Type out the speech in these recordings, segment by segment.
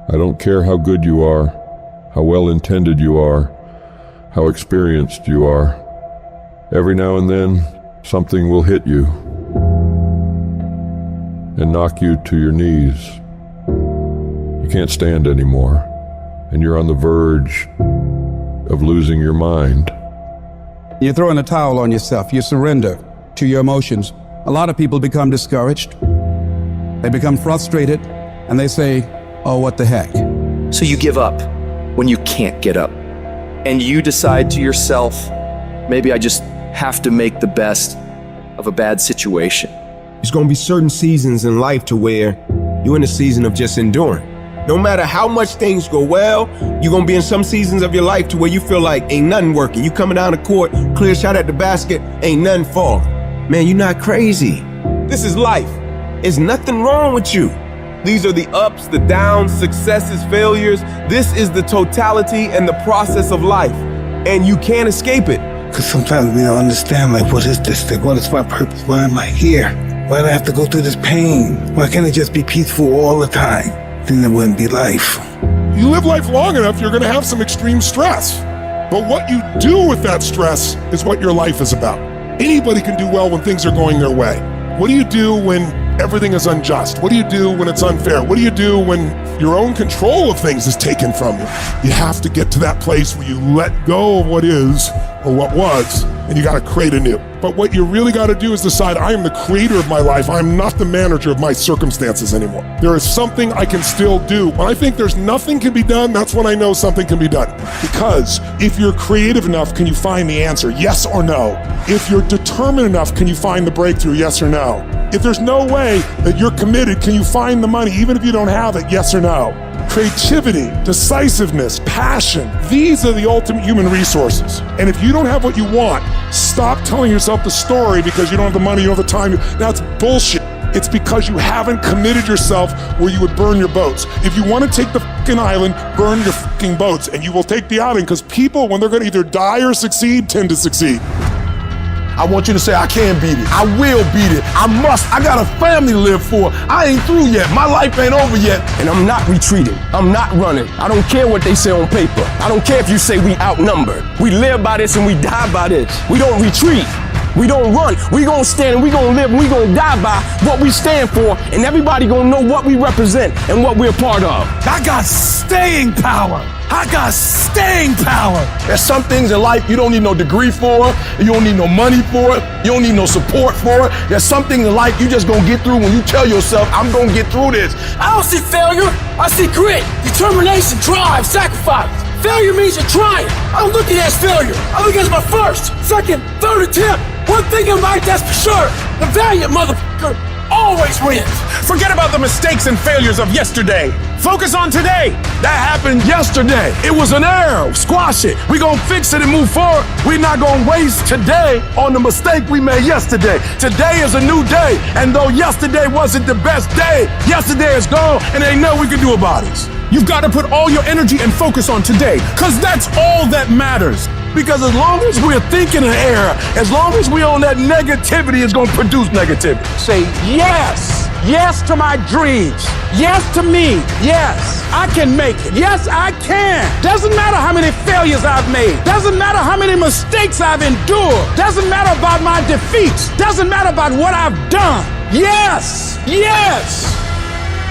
I don't care how good you are, how well-intended you are, how experienced you are. Every now and then, something will hit you and knock you to your knees. You can't stand anymore, and you're on the verge of losing your mind. You throw in a towel on yourself. You surrender to your emotions. A lot of people become discouraged. They become frustrated, and they say, oh, what the heck? So you give up when you can't get up. And you decide to yourself, maybe I just have to make the best of a bad situation. There's gonna be certain seasons in life to where you're in a season of just enduring. No matter how much things go well, you're gonna be in some seasons of your life to where you feel like ain't nothing working. You coming down the court, clear shot at the basket, ain't nothing falling. Man, you're not crazy. This is life. There's nothing wrong with you. These are the ups, the downs, successes, failures. This is the totality and the process of life. And you can't escape it. Because sometimes we don't understand, like, what is this thing? What is my purpose? Why am I here? Why do I have to go through this pain? Why can't it just be peaceful all the time? Then it wouldn't be life. You live life long enough, you're going to have some extreme stress. But what you do with that stress is what your life is about. Anybody can do well when things are going their way. What do you do when everything is unjust? What do you do when it's unfair? What do you do when your own control of things is taken from you? You have to get to that place where you let go of what is or what was, and you got to create anew. But what you really got to do is decide, I am the creator of my life. I'm not the manager of my circumstances anymore. There is something I can still do. When I think there's nothing can be done, that's when I know something can be done. Because if you're creative enough, can you find the answer? Yes or no? If you're determined enough, can you find the breakthrough? Yes or no? If there's no way that you're committed, can you find the money even if you don't have it? Yes or no? Creativity, decisiveness, passion, these are the ultimate human resources. And if you don't have what you want, stop telling yourself the story because you don't have the money, you don't have the time. That's bullshit. It's because you haven't committed yourself where you would burn your boats. If you want to take the fucking island, burn your fucking boats, and you will take the island, because people, when they're going to either die or succeed, tend to succeed. I want you to say, I can beat it. I will beat it. I must. I got a family to live for. I ain't through yet. My life ain't over yet. And I'm not retreating. I'm not running. I don't care what they say on paper. I don't care if you say we outnumbered. We live by this and we die by this. We don't retreat. We don't run. We gonna stand and we gonna live and we gonna die by what we stand for, and everybody gonna know what we represent and what we're a part of. I got staying power. I got staying power. There's some things in life you don't need no degree for, you don't need no money for it, you don't need no support for it. There's some things in life you just gonna get through when you tell yourself, I'm gonna get through this. I don't see failure, I see grit, determination, drive, sacrifice. Failure means you're trying. I don't look at it as failure. I look at it as my first, second, third attempt. One thing in life, that's for sure. The valiant motherfucker always wins. Forget about the mistakes and failures of yesterday. Focus on today. That happened yesterday. It was an error. Squash it. We gonna fix it and move forward. We're not gonna waste today on the mistake we made yesterday. Today is a new day. And though yesterday wasn't the best day, yesterday is gone and there ain't nothing we can do about it. You've got to put all your energy and focus on today, because that's all that matters. Because as long as we're thinking an error, as long as we're on that negativity, it's going to produce negativity. Say yes. Yes to my dreams. Yes to me. Yes, I can make it. Yes, I can. Doesn't matter how many failures I've made. Doesn't matter how many mistakes I've endured. Doesn't matter about my defeats. Doesn't matter about what I've done. Yes. Yes.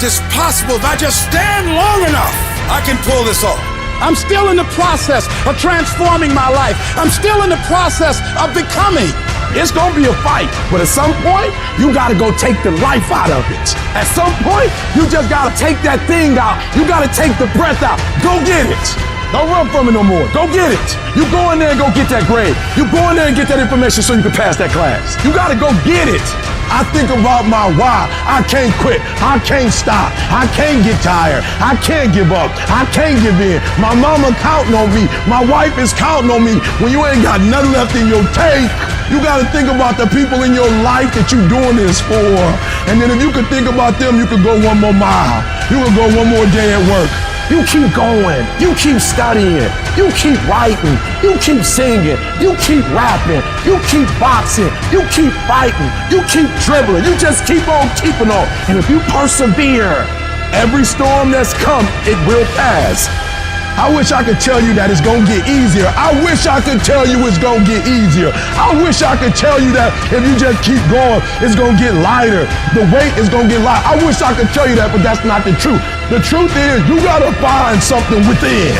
It's possible if I just stand long enough, I can pull this off. I'm still in the process of transforming my life. I'm still in the process of becoming. It's gonna be a fight, but at some point, you gotta go take the life out of it. At some point, you just gotta take that thing out. You gotta take the breath out. Go get it. Don't run from it no more. Go get it. You go in there and go get that grade. You go in there and get that information so you can pass that class. You gotta go get it. I think about my why. I can't quit. I can't stop. I can't get tired. I can't give up. I can't give in. My mama counting on me. My wife is counting on me. When you ain't got nothing left in your tank, you gotta think about the people in your life that you're doing this for. And then if you could think about them, you could go one more mile. You could go one more day at work. You keep going, you keep studying, you keep writing, you keep singing, you keep rapping, you keep boxing, you keep fighting, you keep dribbling, you just keep on keeping on. And if you persevere, Every storm that's come, it will pass. I wish I could tell you that it's gonna get easier. I wish I could tell you it's gonna get easier. I wish I could tell you that if you just keep going, it's gonna get lighter. The weight is gonna get lighter. I wish I could tell you that, but that's not the truth. The truth is, you gotta find something within.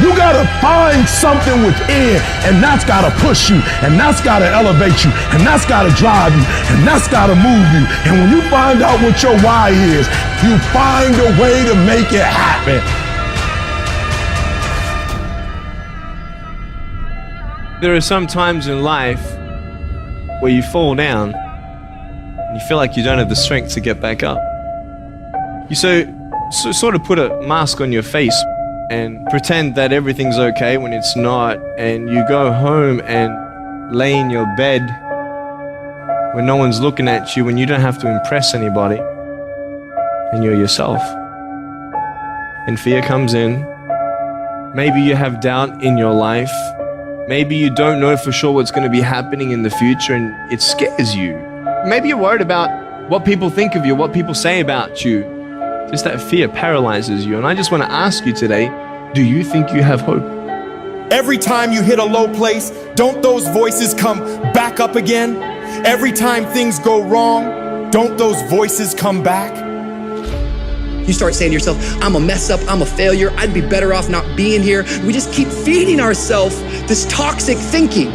You gotta find something within, and that's gotta push you, and that's gotta elevate you, and that's gotta drive you, and that's gotta move you. And when you find out what your why is, you find a way to make it happen. There are some times in life where you fall down and you feel like you don't have the strength to get back up. You sort of put a mask on your face and pretend that everything's okay when it's not, and you go home and lay in your bed when no one's looking at you, when you don't have to impress anybody, and you're yourself. And fear comes in. Maybe you have doubt in your life. Maybe you don't know for sure what's going to be happening in the future and it scares you. Maybe you're worried about what people think of you, what people say about you. Just that fear paralyzes you. And I just want to ask you today, do you think you have hope? Every time you hit a low place, don't those voices come back up again? Every time things go wrong, don't those voices come back? You start saying to yourself, I'm a mess up, I'm a failure, I'd be better off not being here. We just keep feeding ourselves this toxic thinking.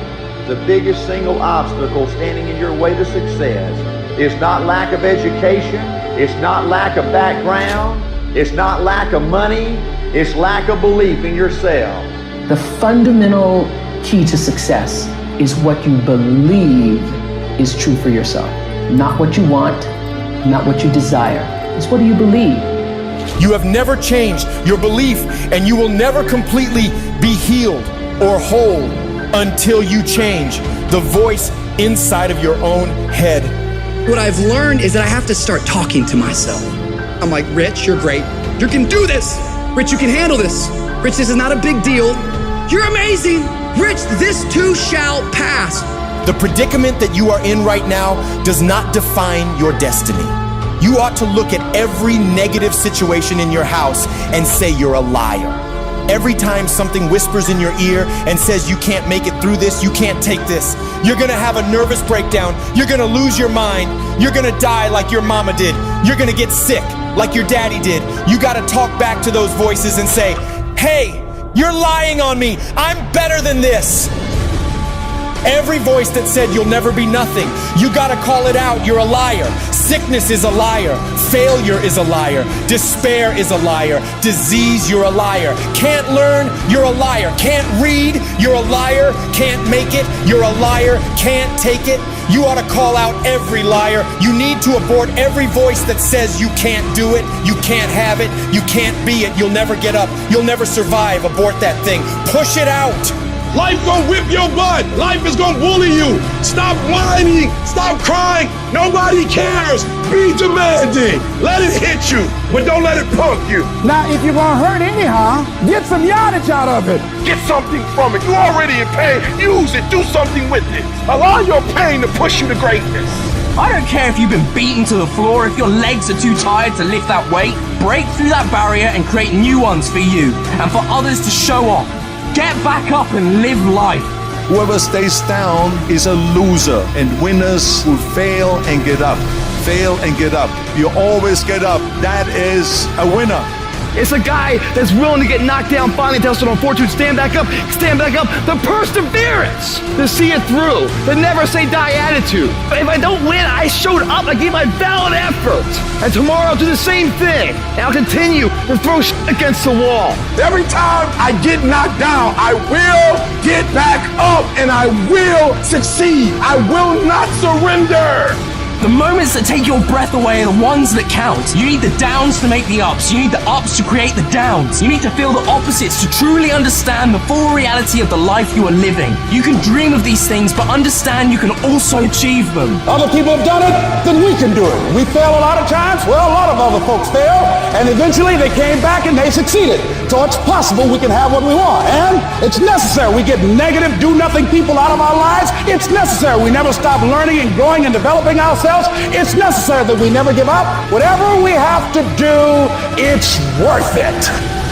The biggest single obstacle standing in your way to success is not lack of education, it's not lack of background, it's not lack of money, it's lack of belief in yourself. The fundamental key to success is what you believe is true for yourself. Not what you want, not what you desire. It's what do you believe? You have never changed your belief, and you will never completely be healed or whole until you change the voice inside of your own head. What I've learned is that I have to start talking to myself. I'm like, Rich, you're great. You can do this. Rich, you can handle this. Rich, this is not a big deal. You're amazing. Rich, this too shall pass. The predicament that you are in right now does not define your destiny. You ought to look at every negative situation in your house and say you're a liar. Every time something whispers in your ear and says you can't make it through this, you can't take this, you're gonna have a nervous breakdown, you're gonna lose your mind, you're gonna die like your mama did, you're gonna get sick like your daddy did. You gotta talk back to those voices and say, hey, you're lying on me, I'm better than this. Every voice that said you'll never be nothing, you gotta call it out, you're a liar. Sickness is a liar. Failure is a liar. Despair is a liar. Disease, you're a liar. Can't learn, you're a liar. Can't read, you're a liar. Can't make it, you're a liar. Can't take it, you ought to call out every liar. You need to abort every voice that says you can't do it, you can't have it, you can't be it, you'll never get up, you'll never survive. Abort that thing. Push it out. Life gonna whip your butt. Life is gonna bully you. Stop whining. Stop crying. Nobody cares. Be demanding. Let it hit you, but don't let it punk you. Now, if you're gonna hurt anyhow, get some yardage out of it. Get something from it. You're already in pain. Use it. Do something with it. Allow your pain to push you to greatness. I don't care if you've been beaten to the floor, if your legs are too tired to lift that weight. Break through that barrier and create new ones for you and for others to show off. Get back up and live life. Whoever stays down is a loser, and winners will fail and get up. Fail and get up. You always get up. That is a winner. It's a guy that's willing to get knocked down, finally tested on fortune, stand back up, the perseverance to see it through, the never say die attitude. But if I don't win, I showed up, I gave my valid effort. And tomorrow I'll do the same thing. And I'll continue to throw shit against the wall. Every time I get knocked down, I will get back up and I will succeed. I will not surrender. The moments that take your breath away are the ones that count. You need the downs to make the ups. You need the ups to create the downs. You need to feel the opposites to truly understand the full reality of the life you are living. You can dream of these things, but understand you can also achieve them. Other people have done it, then we can do it. We fail a lot of times, well, a lot of other folks fail, and eventually they came back and they succeeded. So it's possible we can have what we want, and it's necessary. We get negative, do-nothing people out of our lives. It's necessary. We never stop learning and growing and developing ourselves. ourselves. It's necessary that we never give up. Whatever we have to do, it's worth it.